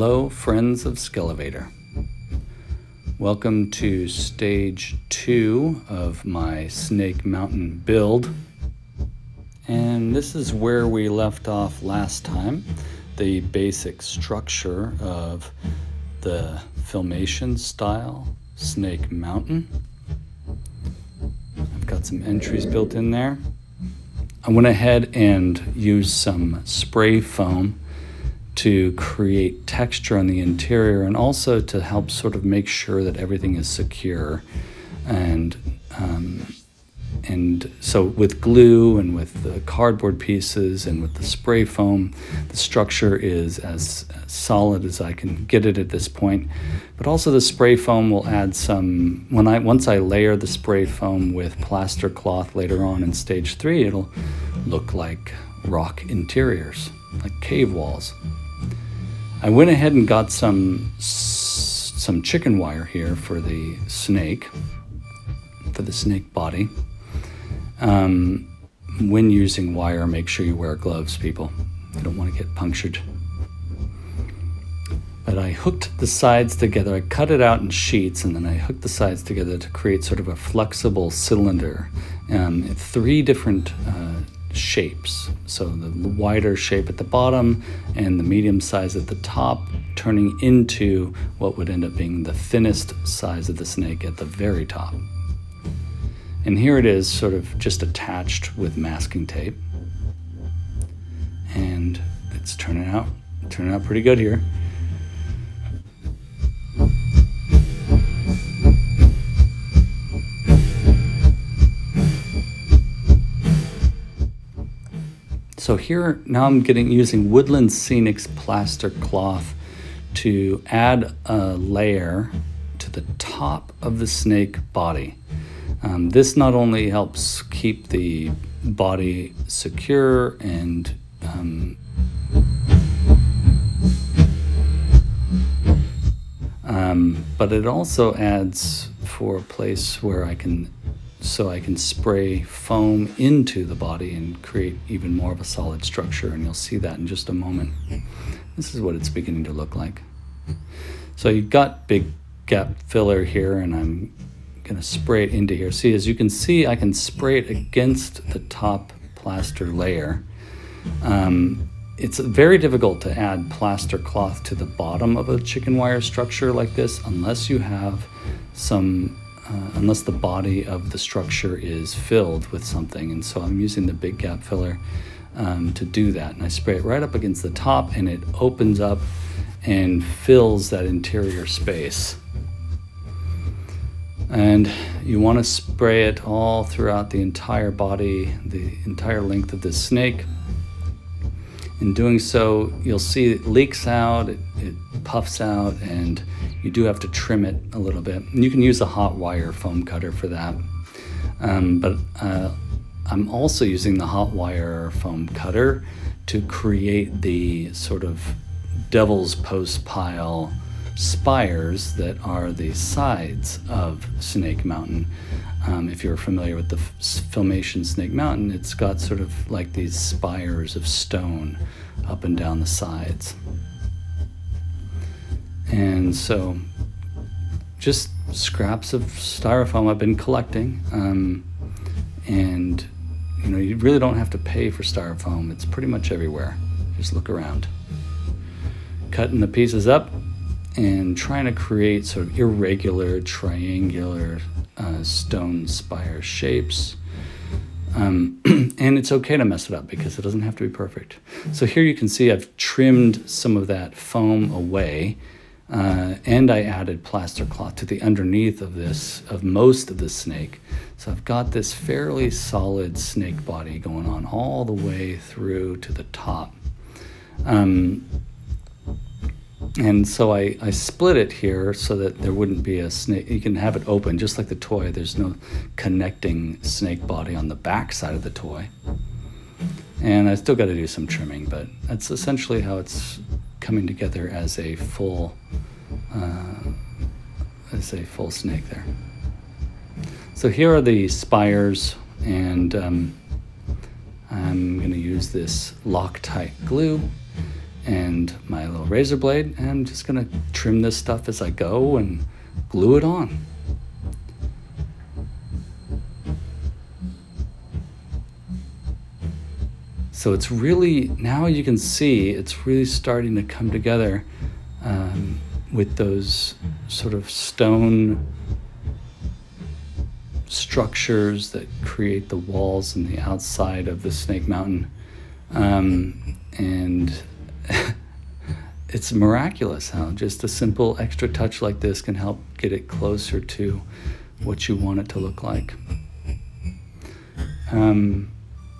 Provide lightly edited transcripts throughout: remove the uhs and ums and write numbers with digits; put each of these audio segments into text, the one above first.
Hello, friends of Skele. Welcome to stage 2 of my Snake Mountain build. And this is where we left off last time, the basic structure of the Filmation-style Snake Mountain. I've got some entries built in there. I went ahead and used some spray foam to create texture on the interior and also to help sort of make sure that everything is secure. And so with glue and with the cardboard pieces and with the spray foam, the structure is as solid as I can get it at this point. But also the spray foam will add some, once I layer the spray foam with plaster cloth later on in stage 3, it'll look like rock interiors, like cave walls. I went ahead and got some chicken wire here for the snake body. When using wire, make sure you wear gloves, people. You don't want to get punctured. But I hooked the sides together. I cut it out in sheets, and then I hooked the sides together to create sort of a flexible cylinder. 3 different shapes. So the wider shape at the bottom and the medium size at the top, turning into what would end up being the thinnest size of the snake at the very top. And here it is, sort of just attached with masking tape. And it's turning out pretty good here. So here, now I'm using Woodland Scenics plaster cloth to add a layer to the top of the snake body. This not only helps keep the body secure and but it also adds for a place where I can spray foam into the body and create even more of a solid structure, and you'll see that in just a moment. This is what it's beginning to look like. So you've got big gap filler here, and I'm gonna spray it into here. See, as you can see, I can spray it against the top plaster layer. It's very difficult to add plaster cloth to the bottom of a chicken wire structure like this unless you have unless the body of the structure is filled with something. And so I'm using the big gap filler to do that. And I spray it right up against the top, and it opens up and fills that interior space. And you want to spray it all throughout the entire body, the entire length of this snake. In doing so, you'll see it leaks out, it puffs out, and you do have to trim it a little bit. And you can use a hot wire foam cutter for that. But I'm also using the hot wire foam cutter to create the sort of devil's post pile spires that are the sides of Snake Mountain. If you're familiar with the Filmation Snake Mountain, it's got sort of like these spires of stone up and down the sides. And so just scraps of styrofoam I've been collecting. And you really don't have to pay for styrofoam. It's pretty much everywhere. Just look around. Cutting the pieces up and trying to create sort of irregular, triangular stone spire shapes. And it's okay to mess it up because it doesn't have to be perfect. So here you can see I've trimmed some of that foam away, and I added plaster cloth to the underneath of most of the snake. So I've got this fairly solid snake body going on all the way through to the top. And so I split it here so that there wouldn't be a snake. You can have it open just like the toy. There's no connecting snake body on the back side of the toy. And I still got to do some trimming, but that's essentially how it's coming together as a full snake there. So here are the spires, and I'm going to use this Loctite glue and my little razor blade, and I'm just gonna trim this stuff as I go and glue it on. So it's really, now you can see it's really starting to come together with those sort of stone structures that create the walls and the outside of the Snake Mountain. And it's miraculous how just a simple extra touch like this can help get it closer to what you want it to look like.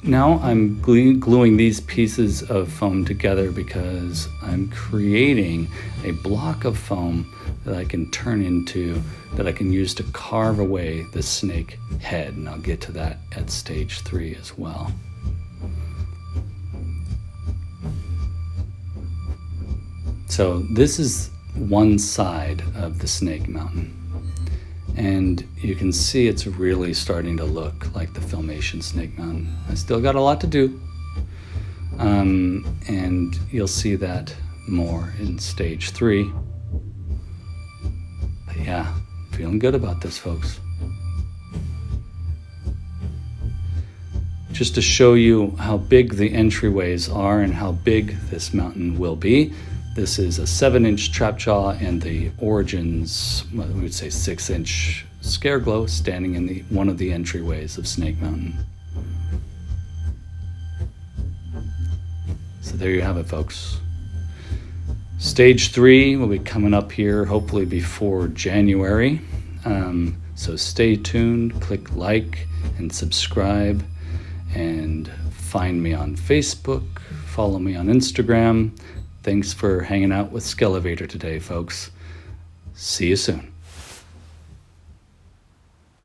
Now I'm gluing these pieces of foam together because I'm creating a block of foam that I can turn into, that I can use to carve away the snake head, and I'll get to that at stage 3 as well. So this is one side of the Snake Mountain, and you can see it's really starting to look like the Filmation Snake Mountain. I still got a lot to do, and you'll see that more in stage 3. But yeah, feeling good about this, folks. Just to show you how big the entryways are and how big this mountain will be, this is a 7-inch trap jaw and the Origins, well, we would say 6-inch scare glow standing in one of the entryways of Snake Mountain. So there you have it, folks. Stage 3 will be coming up here hopefully before January. So stay tuned, click like and subscribe, and find me on Facebook, follow me on Instagram. Thanks for hanging out with Skele Vader today, folks. See you soon.